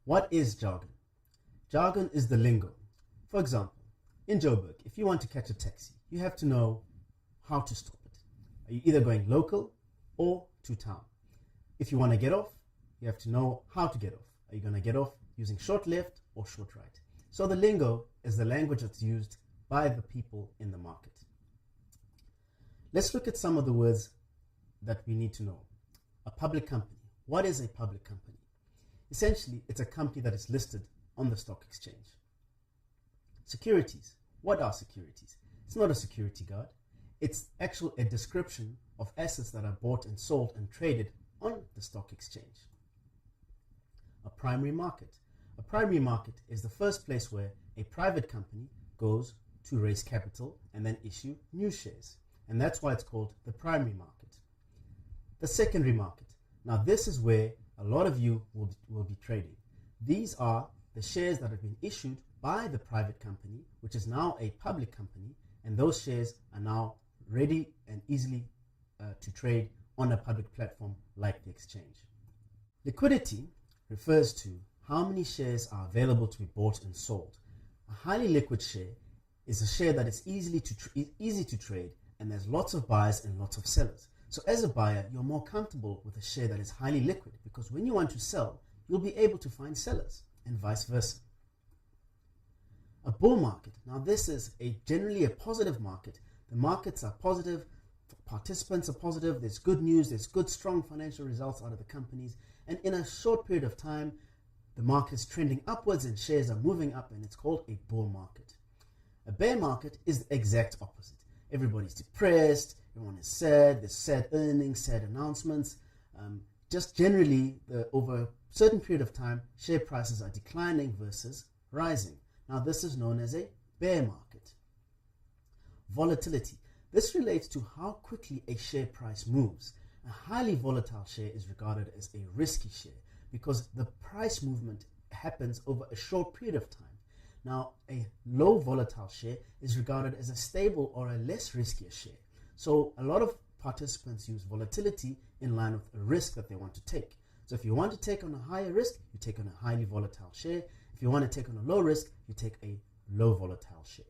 What is jargon? Jargon is the lingo. For example, in Joburg, if you want to catch a taxi, you have to know how to stop it. Are you either going local or to town? If you want to get off, you have to know how to get off. Are you going to get off using short left or short right? So the lingo is the language that's used by the people in the market. Let's look at some of the words that we need to know. A public company. What is a public company? Essentially, it's a company that is listed on the stock exchange. Securities. What are securities? It's not a security guard. It's actually a description of assets that are bought and sold and traded on the stock exchange. A primary market. A primary market is the first place where a private company goes to raise capital and then issue new shares. And that's why it's called the primary market. The secondary market. Now this is where a lot of you will be trading. These are the shares that have been issued by the private company, which is now a public company, and those shares are now ready and easily to trade on a public platform like the exchange. Liquidity refers to how many shares are available to be bought and sold. A highly liquid share is a share that is easy to trade, and there's lots of buyers and lots of sellers. So as a buyer, you're more comfortable with a share that is highly liquid, because when you want to sell, you'll be able to find sellers, and vice versa. A bull market. Now this is generally a positive market. The markets are positive, participants are positive, there's good news, there's good strong financial results out of the companies, and in a short period of time, the market is trending upwards and shares are moving up, and it's called a bull market. A bear market is the exact opposite. Everybody's depressed, everyone is sad, there's sad earnings, sad announcements. Just generally, over a certain period of time, share prices are declining versus rising. Now this is known as a bear market. Volatility. This relates to how quickly a share price moves. A highly volatile share is regarded as a risky share because the price movement happens over a short period of time. Now, a low volatile share is regarded as a stable or a less riskier share. So a lot of participants use volatility in line with a risk that they want to take. So if you want to take on a higher risk, you take on a highly volatile share. If you want to take on a low risk, you take a low volatile share.